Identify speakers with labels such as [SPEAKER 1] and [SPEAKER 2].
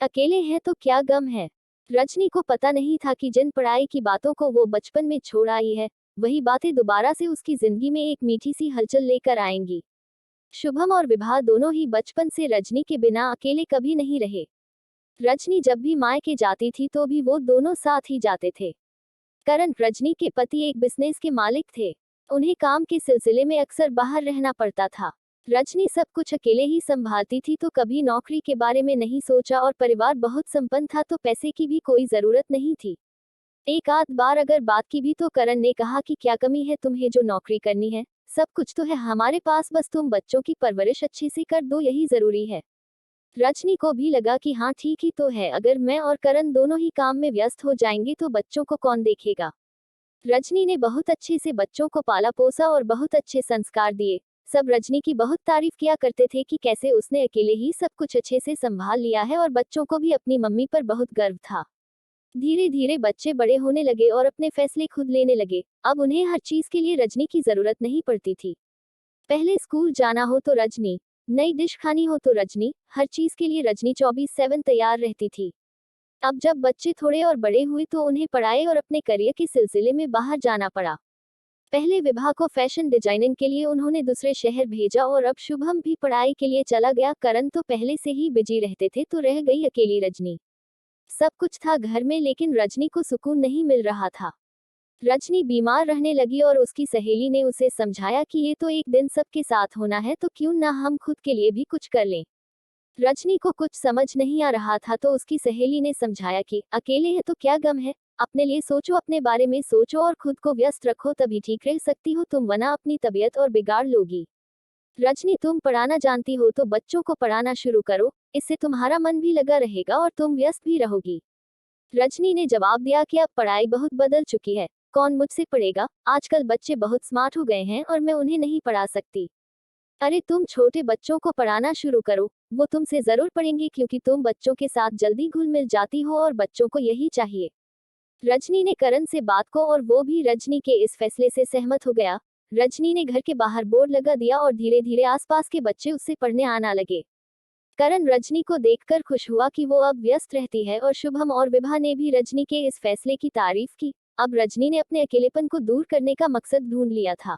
[SPEAKER 1] अकेले हैं तो क्या गम है। रजनी को पता नहीं था कि जिन पढ़ाई की बातों को वो बचपन में छोड़ आई है, वही बातें दोबारा से उसकी जिंदगी में एक मीठी सी हलचल लेकर आएंगी। शुभम और विभा दोनों ही बचपन से रजनी के बिना अकेले कभी नहीं रहे। रजनी जब भी मायके जाती थी तो भी वो दोनों साथ ही जाते थे। करण, रजनी के पति, एक बिजनेस के मालिक थे। उन्हें काम के सिलसिले में अक्सर बाहर रहना पड़ता था। रजनी सब कुछ अकेले ही संभालती थी, तो कभी नौकरी के बारे में नहीं सोचा, और परिवार बहुत संपन्न था तो पैसे की भी कोई जरूरत नहीं थी। एक आध बार अगर बात की भी तो करण ने कहा कि क्या कमी है तुम्हें जो नौकरी करनी है, सब कुछ तो है हमारे पास, बस तुम बच्चों की परवरिश अच्छे से कर दो, यही जरूरी है। रजनी को भी लगा कि हाँ ठीक ही तो है, अगर मैं और करण दोनों ही काम में व्यस्त हो जाएंगे तो बच्चों को कौन देखेगा। रजनी ने बहुत अच्छे से बच्चों को पाला पोसा और बहुत अच्छे संस्कार दिए। सब रजनी की बहुत तारीफ किया करते थे कि कैसे उसने अकेले ही सब कुछ अच्छे से संभाल लिया है, और बच्चों को भी अपनी मम्मी पर बहुत गर्व था। धीरे धीरे बच्चे बड़े होने लगे और अपने फैसले खुद लेने लगे। अब उन्हें हर चीज के लिए रजनी की जरूरत नहीं पड़ती थी। पहले स्कूल जाना हो तो रजनी, नई डिश खानी हो तो रजनी, हर चीज के लिए रजनी 24/7 तैयार रहती थी। अब जब बच्चे थोड़े और बड़े हुए तो उन्हें पढ़ाई और अपने करियर के सिलसिले में बाहर जाना पड़ा। पहले विभा को फैशन डिजाइनिंग के लिए उन्होंने दूसरे शहर भेजा, और अब शुभम भी पढ़ाई के लिए चला गया। करण तो पहले से ही बिजी रहते थे, तो रह गई अकेली रजनी। सब कुछ था घर में, लेकिन रजनी को सुकून नहीं मिल रहा था। रजनी बीमार रहने लगी और उसकी सहेली ने उसे समझाया कि ये तो एक दिन सबके साथ होना है, तो क्यों ना हम खुद के लिए भी कुछ कर लें। रजनी को कुछ समझ नहीं आ रहा था, तो उसकी सहेली ने समझाया कि अकेले हैं तो क्या गम है, अपने लिए सोचो, अपने बारे में सोचो और खुद को व्यस्त रखो, तभी ठीक रह सकती हो तुम, वरना अपनी तबीयत और बिगाड़ लोगी। रजनी, तुम पढ़ाना जानती हो तो बच्चों को पढ़ाना शुरू करो, इससे तुम्हारा मन भी लगा रहेगा और तुम व्यस्त भी रहोगी। रजनी ने जवाब दिया कि अब पढ़ाई बहुत बदल चुकी है, कौन मुझसे पढ़ेगा, आजकल बच्चे बहुत स्मार्ट हो गए हैं और मैं उन्हें नहीं पढ़ा सकती। अरे तुम छोटे बच्चों को पढ़ाना शुरू करो, वो तुमसे जरूर पढ़ेंगे, क्योंकि तुम बच्चों के साथ जल्दी घुल मिल जाती हो और बच्चों को यही चाहिए। रजनी ने करण से बात को, और वो भी रजनी के इस फैसले से सहमत हो गया। रजनी ने घर के बाहर बोर्ड लगा दिया और धीरे धीरे आसपास के बच्चे उससे पढ़ने आना लगे। करण रजनी को देखकर खुश हुआ कि वो अब व्यस्त रहती है, और शुभम और विभा ने भी रजनी के इस फैसले की तारीफ की। अब रजनी ने अपने अकेलेपन को दूर करने का मकसद ढूंढ लिया था।